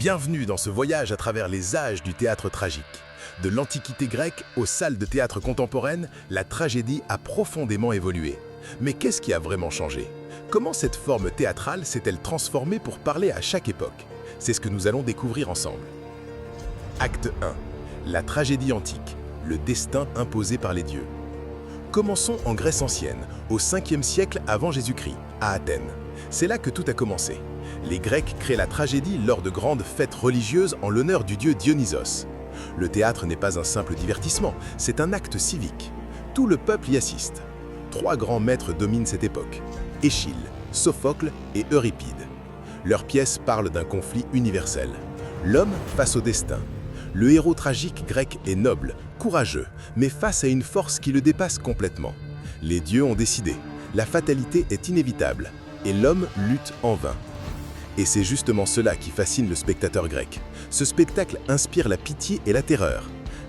Bienvenue dans ce voyage à travers les âges du théâtre tragique. De l'Antiquité grecque aux salles de théâtre contemporaines, la tragédie a profondément évolué. Mais qu'est-ce qui a vraiment changé? Comment cette forme théâtrale s'est-elle transformée pour parler à chaque époque? C'est ce que nous allons découvrir ensemble. Acte 1. La tragédie antique, le destin imposé par les dieux. Commençons en Grèce ancienne, au 5e siècle avant Jésus-Christ, à Athènes. C'est là que tout a commencé. Les Grecs créent la tragédie lors de grandes fêtes religieuses en l'honneur du dieu Dionysos. Le théâtre n'est pas un simple divertissement, c'est un acte civique. Tout le peuple y assiste. 3 grands maîtres dominent cette époque: Échille, Sophocle et Euripide. Leurs pièces parlent d'un conflit universel. L'homme face au destin. Le héros tragique grec est noble, courageux, mais face à une force qui le dépasse complètement. Les dieux ont décidé, la fatalité est inévitable, et l'homme lutte en vain. Et c'est justement cela qui fascine le spectateur grec. Ce spectacle inspire la pitié et la terreur.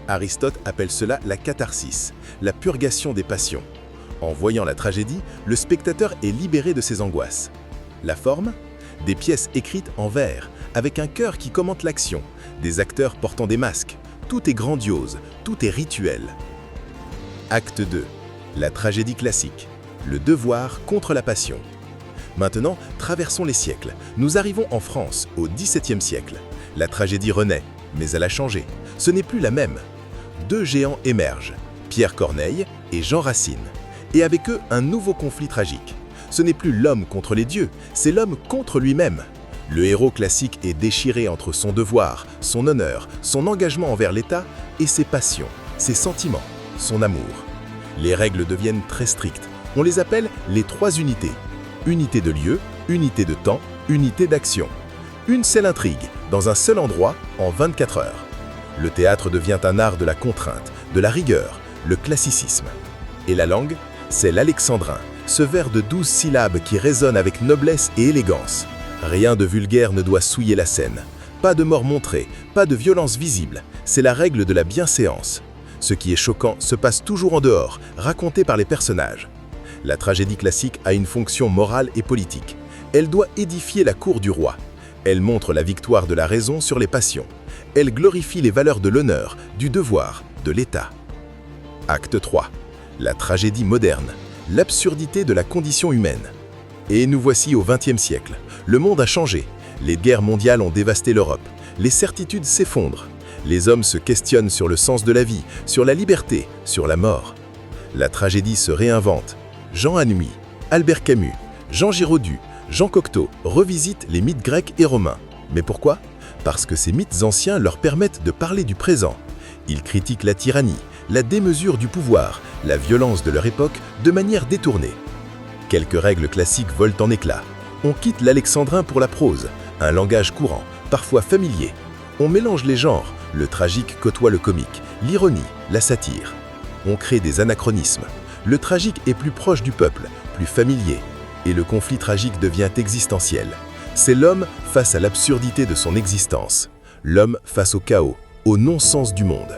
Aristote appelle cela la catharsis, la purgation des passions. En voyant la tragédie, le spectateur est libéré de ses angoisses. La forme? Des pièces écrites en vers, avec un chœur qui commente l'action, des acteurs portant des masques. Tout est grandiose, tout est rituel. Acte 2. La tragédie classique, le devoir contre la passion. Maintenant, traversons les siècles. Nous arrivons en France, au XVIIe siècle. La tragédie renaît, mais elle a changé. Ce n'est plus la même. 2 géants émergent, Pierre Corneille et Jean Racine. Et avec eux, un nouveau conflit tragique. Ce n'est plus l'homme contre les dieux, c'est l'homme contre lui-même. Le héros classique est déchiré entre son devoir, son honneur, son engagement envers l'État et ses passions, ses sentiments, son amour. Les règles deviennent très strictes. On les appelle les 3 unités. Unité de lieu, unité de temps, unité d'action. Une seule intrigue, dans un seul endroit, en 24 heures. Le théâtre devient un art de la contrainte, de la rigueur, le classicisme. Et la langue, c'est l'alexandrin, ce vers de 12 syllabes qui résonne avec noblesse et élégance. Rien de vulgaire ne doit souiller la scène. Pas de mort montrée, pas de violence visible. C'est la règle de la bienséance. Ce qui est choquant se passe toujours en dehors, raconté par les personnages. La tragédie classique a une fonction morale et politique. Elle doit édifier la cour du roi. Elle montre la victoire de la raison sur les passions. Elle glorifie les valeurs de l'honneur, du devoir, de l'État. Acte 3. La tragédie moderne, l'absurdité de la condition humaine. Et nous voici au XXe siècle. Le monde a changé. Les guerres mondiales ont dévasté l'Europe. Les certitudes s'effondrent. Les hommes se questionnent sur le sens de la vie, sur la liberté, sur la mort. La tragédie se réinvente. Jean Anouilh, Albert Camus, Jean Giraudoux, Jean Cocteau revisitent les mythes grecs et romains. Mais pourquoi? Parce que ces mythes anciens leur permettent de parler du présent. Ils critiquent la tyrannie, la démesure du pouvoir, la violence de leur époque de manière détournée. Quelques règles classiques volent en éclats. On quitte l'alexandrin pour la prose, un langage courant, parfois familier. On mélange les genres, le tragique côtoie le comique, l'ironie, la satire. On crée des anachronismes. Le tragique est plus proche du peuple, plus familier, et le conflit tragique devient existentiel. C'est l'homme face à l'absurdité de son existence, l'homme face au chaos, au non-sens du monde.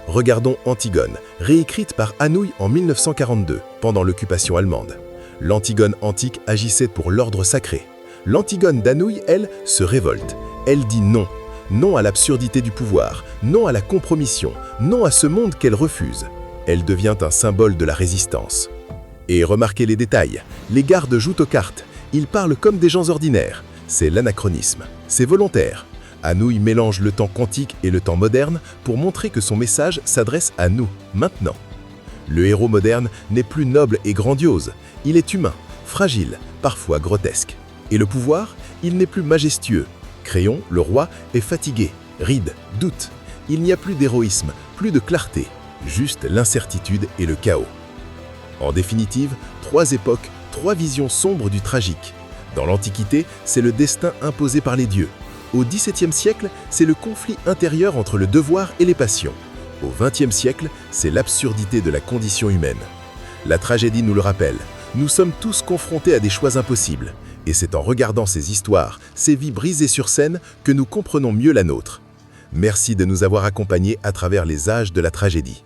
Regardons Antigone, réécrite par Anouilh en 1942, pendant l'occupation allemande. L'Antigone antique agissait pour l'ordre sacré. L'Antigone d'Anouilh, elle, se révolte. Elle dit non. Non à l'absurdité du pouvoir, non à la compromission, non à ce monde qu'elle refuse. Elle devient un symbole de la résistance. Et remarquez les détails. Les gardes jouent aux cartes. Ils parlent comme des gens ordinaires. C'est l'anachronisme. C'est volontaire. Anouilh mélange le temps quantique et le temps moderne pour montrer que son message s'adresse à nous, maintenant. Le héros moderne n'est plus noble et grandiose. Il est humain, fragile, parfois grotesque. Et le pouvoir, il n'est plus majestueux. Créon, le roi, est fatigué, ride, doute. Il n'y a plus d'héroïsme, plus de clarté. Juste l'incertitude et le chaos. En définitive, 3 époques, 3 visions sombres du tragique. Dans l'Antiquité, c'est le destin imposé par les dieux. Au XVIIe siècle, c'est le conflit intérieur entre le devoir et les passions. Au XXe siècle, c'est l'absurdité de la condition humaine. La tragédie nous le rappelle. Nous sommes tous confrontés à des choix impossibles. Et c'est en regardant ces histoires, ces vies brisées sur scène, que nous comprenons mieux la nôtre. Merci de nous avoir accompagnés à travers les âges de la tragédie.